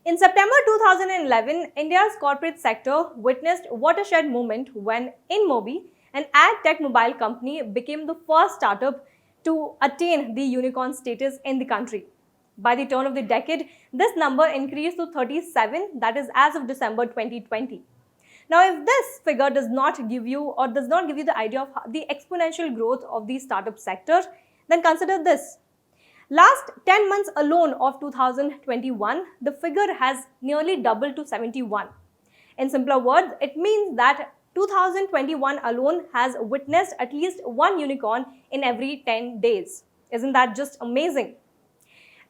In September 2011, India's corporate sector witnessed watershed moment when InMobi, an ad tech mobile company, became the first startup to attain the unicorn status in the country. By the turn of the decade, this number increased to 37, that is as of December 2020. Now, if this figure does not give you the idea of the exponential growth of the startup sector, then consider this. Last 10 months alone of 2021, the figure has nearly doubled to 71. In simpler words, it means that 2021 alone has witnessed at least one unicorn in every 10 days. Isn't that just amazing?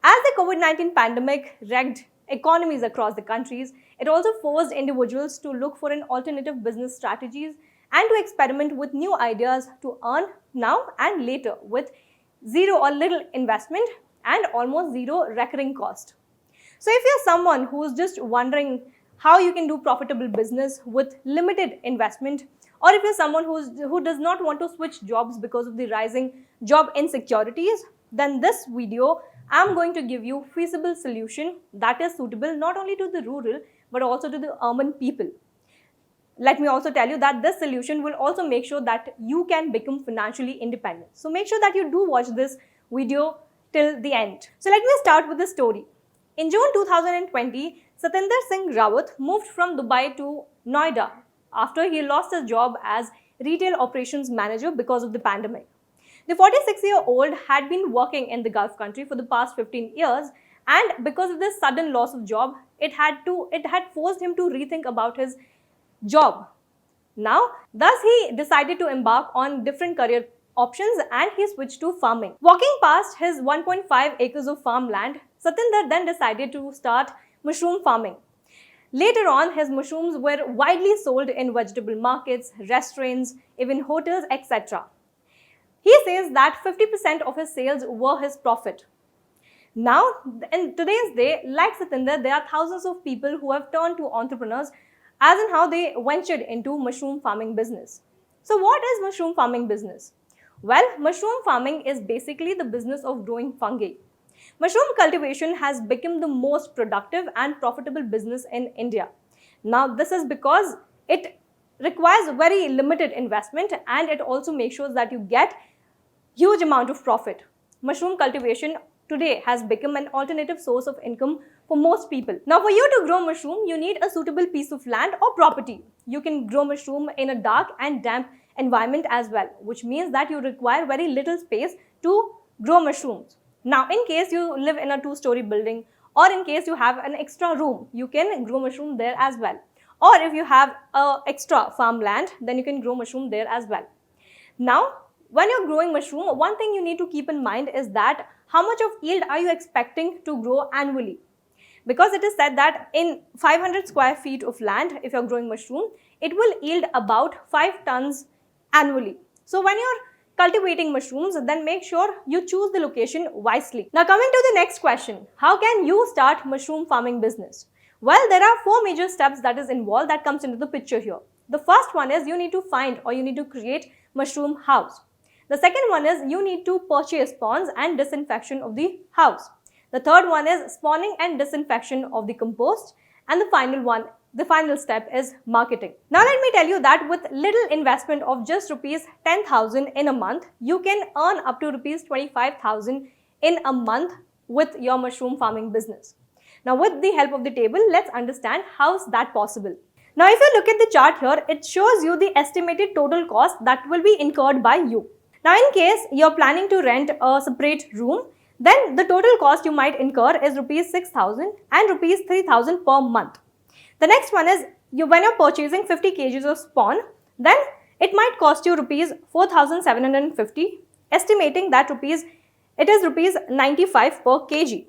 As the COVID-19 pandemic wrecked economies across the countries, it also forced individuals to look for an alternative business strategies and to experiment with new ideas to earn now and later with zero or little investment and almost zero recurring cost. So if you're someone who's just wondering how you can do profitable business with limited investment, or if you're someone who does not want to switch jobs because of the rising job insecurities, then this video I'm going to give you feasible solution that is suitable not only to the rural but also to the urban people. Let me also tell you that this solution will also make sure that you can become financially independent. So make sure that you do watch this video till the end. So let me start with the story. In June 2020, Satinder Singh Rawat moved from Dubai to Noida after he lost his job as retail operations manager because of the pandemic. The 46-year-old had been working in the Gulf country for the past 15 years, and because of this sudden loss of job, it had forced him to rethink about his job. Now, thus he decided to embark on different career options and he switched to farming. Walking past his 1.5 acres of farmland, Satinder then decided to start mushroom farming. Later on, his mushrooms were widely sold in vegetable markets, restaurants, even hotels, etc. He says that 50% of his sales were his profit. Now, in today's day, like Satinder, there are thousands of people who have turned to entrepreneurs as in how they ventured into mushroom farming business. So what is mushroom farming business? Well, mushroom farming is basically the business of growing fungi. Mushroom cultivation has become the most productive and profitable business in India. Now, this is because it requires very limited investment and it also makes sure that you get huge amount of profit. Mushroom cultivation today has become an alternative source of income for most people. Now, for you to grow mushroom, you need a suitable piece of land or property. You can grow mushroom in a dark and damp environment as well, which means that you require very little space to grow mushrooms. Now, in case you live in a 2-story building or in case you have an extra room, you can grow mushroom there as well. Or if you have extra farmland, then you can grow mushroom there as well. Now, when you're growing mushroom, one thing you need to keep in mind is that how much of yield are you expecting to grow annually? Because it is said that in 500 square feet of land, if you're growing mushroom, it will yield about 5 tons annually. So when you're cultivating mushrooms, then make sure you choose the location wisely. Now coming to the next question, how can you start mushroom farming business? Well, there are 4 major steps that is involved that comes into the picture here. The first one is you need to find or you need to create mushroom house. The second one is you need to purchase spawns and disinfection of the house. The third one is spawning and disinfection of the compost. And the final step is marketing. Now let me tell you that with little investment of just rupees 10,000 in a month, you can earn up to rupees 25,000 in a month with your mushroom farming business. Now with the help of the table, let's understand how is that possible. Now if you look at the chart here, it shows you the estimated total cost that will be incurred by you. Now in case you're planning to rent a separate room, then the total cost you might incur is rupees 6,000 and rupees 3,000 per month. The next one is when you're purchasing 50 kgs of spawn, then it might cost you rupees 4,750, estimating that it is rupees 95 per kg.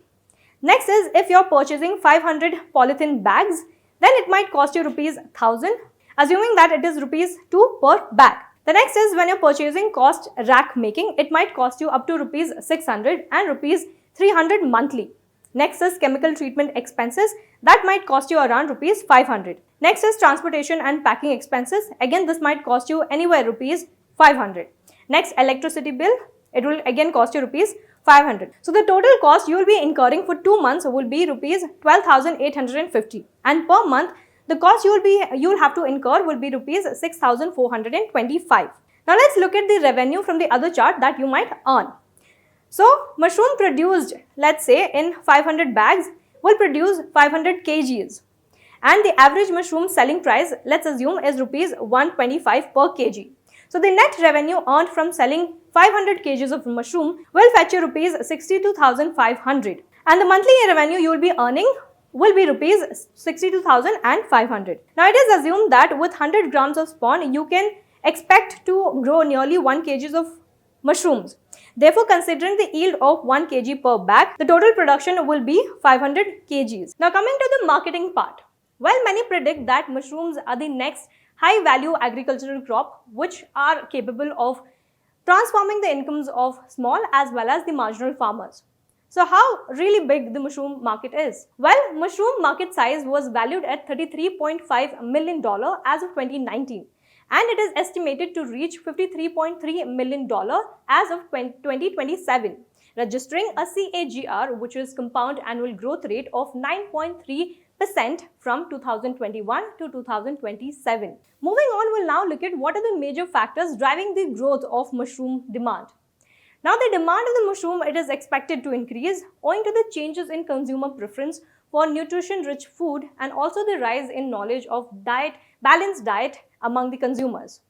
Next is if you're purchasing 500 polythene bags, then it might cost you rupees 1,000, assuming that it is rupees 2 per bag. The next is when you're purchasing cost rack making, it might cost you up to rupees 600 and rupees 300 monthly. Next is chemical treatment expenses, that might cost you around rupees 500. Next is transportation and packing expenses, again this might cost you anywhere rupees 500. Next, electricity bill, it will again cost you rupees 500. So the total cost you will be incurring for 2 months will be rupees 12,850, and per month the cost you will have to incur will be rupees 6,425. Now let's look at the revenue from the other chart that you might earn. So mushroom produced, let's say in 500 bags, will produce 500 kgs, and the average mushroom selling price, let's assume, is rupees 125 per kg. So the net revenue earned from selling 500 kgs of mushroom will fetch you rupees 62,500, and the monthly revenue you will be earning will be rupees 62,500. Now it is assumed that with 100 grams of spawn you can expect to grow nearly 1 kg of mushrooms. Therefore, considering the yield of 1 kg per bag, the total production will be 500 kgs. Now coming to the marketing part. While many predict that mushrooms are the next high-value agricultural crop which are capable of transforming the incomes of small as well as the marginal farmers. So how really big the mushroom market is? Well, mushroom market size was valued at $33.5 million as of 2019. And it is estimated to reach $53.3 million as of 2027, registering a CAGR, which is compound annual growth rate of 9.3% from 2021 to 2027. Moving on, we'll now look at what are the major factors driving the growth of mushroom demand. Now, the demand of the mushroom, it is expected to increase owing to the changes in consumer preference for nutrition-rich food and also the rise in knowledge of balanced diet among the consumers.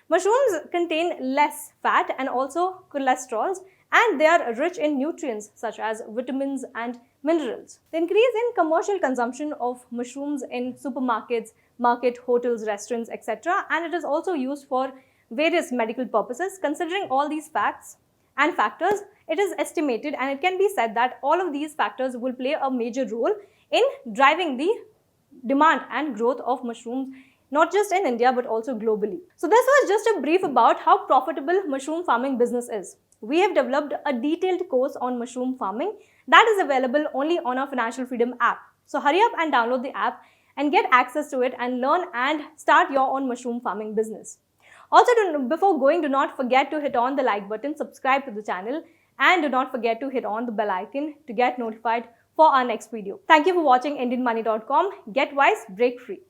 Mushrooms contain less fat and also cholesterols, and they are rich in nutrients such as vitamins and minerals. The increase in commercial consumption of mushrooms in supermarkets, hotels, restaurants, etc., and it is also used for various medical purposes. Considering all these facts and factors, it is estimated and it can be said that all of these factors will play a major role in driving the demand and growth of mushrooms, not just in India but also globally. So this was just a brief about how profitable mushroom farming business is. We have developed a detailed course on mushroom farming that is available only on our Financial Freedom app. So hurry up and download the app and get access to it and learn and start your own mushroom farming business. Also, before going, do not forget to hit on the like button, subscribe to the channel, and do not forget to hit on the bell icon to get notified for our next video. Thank you for watching IndianMoney.com. Get wise, break free.